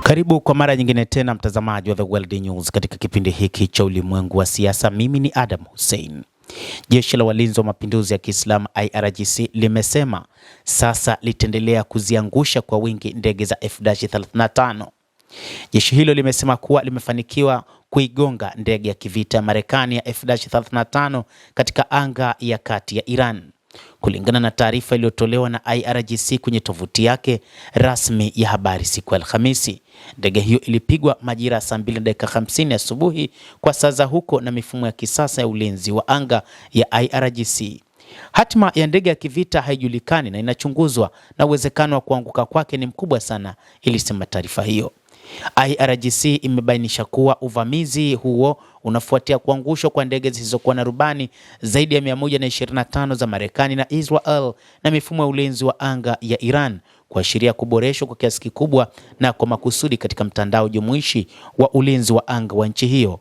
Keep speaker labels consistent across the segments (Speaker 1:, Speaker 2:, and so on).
Speaker 1: Karibu kwa mara nyingine tena mtazamaji wa The World News katika kipindi hiki cha ulimwengu wa siasa. Mimi ni Adam Hussein. Jeshi la Walinzi wa Mapinduzi ya Kiislamu IRGC limesema sasa litaendelea kuziangusha kwa wingi ndege za F-35. Jeshi hilo limesema kuwa limefanikiwa kuigonga ndege ya kivita ya Marekani ya F-35 katika anga ya kati ya Iran. Kulingana na taarifa iliyotolewa na IRGC kwenye tovuti yake rasmi ya habari siku ya Alhamisi, ndege hiyo ilipigwa majira saa 2:50 asubuhi kwa saa za huko na mifumo ya kisasa ya ulinzi wa anga ya IRGC. Hatima ya ndege ya kivita haijulikani na inachunguzwa na uwezekano wa kuanguka kwake ni mkubwa sana, ilisema taarifa hiyo. IRGC imebainisha kuwa uvamizi huo unafuatia kuangushwa kwa ndege zisizokuwa na rubani zaidi ya 125 za Marekani na Israel na mifumo ya ulinzi wa anga ya Iran, kuashiria kuboreshwa kwa kiasi kikubwa na kwa makusudi katika mtandao jumuishi wa ulinzi wa anga wa nchi hiyo.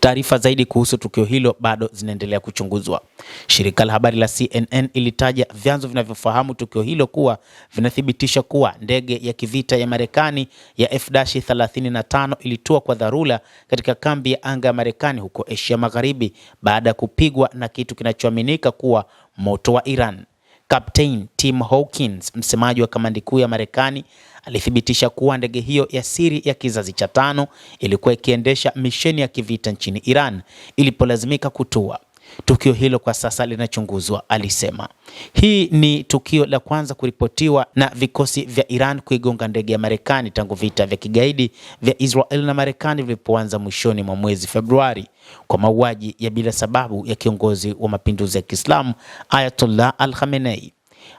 Speaker 1: Taarifa zaidi kuhusu tukio hilo bado zinaendelea kuchunguzwa. Shirika la habari la CNN ilitaja vyanzo vinavyofahamu tukio hilo kuwa vinathibitisha kuwa ndege ya kivita ya Marekani ya F-35 ilitua kwa dharura katika kambi ya anga ya Marekani huko Asia Magharibi baada ya kupigwa na kitu kinachoaminika kuwa moto wa Iran. Captain Tim Hawkins, msemaji wa kamandi kuu ya Marekani, alithibitisha kuwa ndege hiyo ya siri ya kizazi cha 5 ilikuwa ikiendesha misheni ya kivita nchini Iran ilipolazimika kutua. Tukio hilo kwa sasa linachunguzwa, alisema. Hii ni tukio la kwanza kuripotiwa na vikosi vya Iran kuigonga ndege ya Marekani tangu vita vya kigaidi vya Israel na Marekani vilipoanza mwishoni mwa mwezi Februari kwa mauaji ya bila sababu ya kiongozi wa mapinduzi ya Kiislamu Ayatollah Al-Khamenei.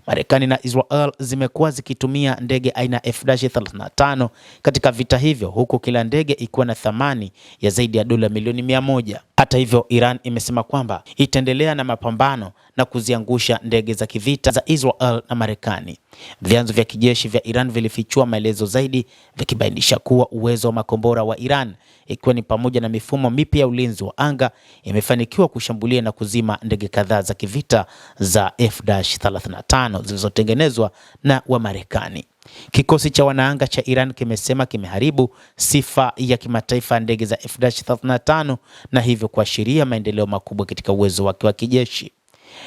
Speaker 1: Marekani na Israel zimekuwa zikitumia ndege aina F-35 katika vita hivyo, huku kila ndege ikiwa na thamani ya zaidi ya dola milioni 100. Hata hivyo, Iran imesema kwamba itaendelea na mapambano na kuziangusha ndege za kivita za Israel na Marekani. Vyanzo vya kijeshi vya Iran vilifichua maelezo zaidi vikibainisha kuwa uwezo wa makombora wa Iran, ikiwa ni pamoja na mifumo mipya ya ulinzi wa anga, imefanikiwa kushambulia na kuzima ndege kadhaa za kivita za F-35 zilizotengenezwa na wa Marekani. Kikosi cha wanaanga cha Iran kimesema kimeharibu sifa ya kimataifa ya ndege za F-35 na hivyo kuashiria maendeleo makubwa katika uwezo wake wa kijeshi.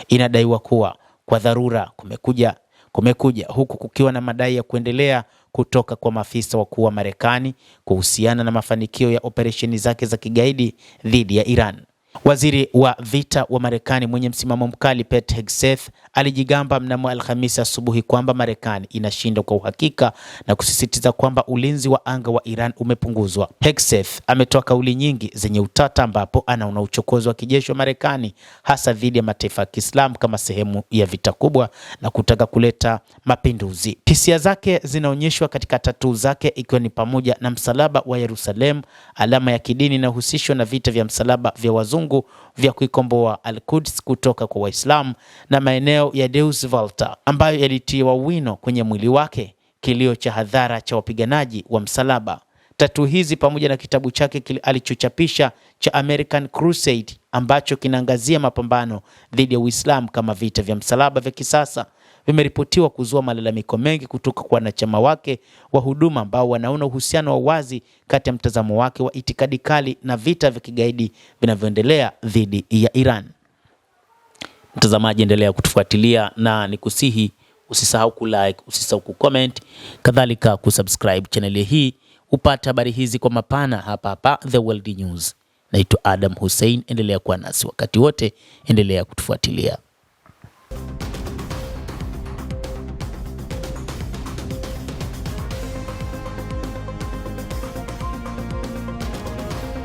Speaker 1: Inadaiwa kuwa kwa dharura kumekuja huku kukiwa na madai ya kuendelea kutoka kwa maafisa wakuu wa Marekani kuhusiana na mafanikio ya operesheni zake za kigaidi dhidi ya Iran. Waziri wa vita wa Marekani mwenye msimamo mkali Pete Hegseth alijigamba mnamo Alhamisi asubuhi kwamba Marekani inashinda kwa uhakika na kusisitiza kwamba ulinzi wa anga wa Iran umepunguzwa. Hegseth ametoa kauli nyingi zenye utata ambapo anaona uchokozi wa kijeshi wa Marekani hasa dhidi ya mataifa ya Kiislamu kama sehemu ya vita kubwa na kutaka kuleta mapinduzi. Hisia zake zinaonyeshwa katika tatuu zake, ikiwa ni pamoja na msalaba wa Yerusalemu, alama ya kidini inayohusishwa na vita vya msalaba vya wazungu vya kuikomboa Al-Quds kutoka kwa Waislamu na maeneo ya Deus Valley ambayo yalitiwa wino kwenye mwili wake, kilio cha hadhara cha wapiganaji wa msalaba. Tatu hizi pamoja na kitabu chake alichochapisha cha American Crusade ambacho kinaangazia mapambano dhidi ya Uislamu kama vita vya msalaba vya kisasa vimeripotiwa kuzua malalamiko mengi kutoka kwa wanachama wake wa huduma ambao wanaona uhusiano wa wazi kati ya mtazamo wake wa itikadi kali na vita vya kigaidi vinavyoendelea dhidi ya Iran. Mtazamaji, endelea kutufuatilia na nikusihi usisahau kulike, usisahau kucomment, kadhalika kusubscribe channel hii upate habari hizi kwa mapana hapa The World News. Naitwa Adam Hussein, endelea kuwa nasi wakati wote, endelea kutufuatilia.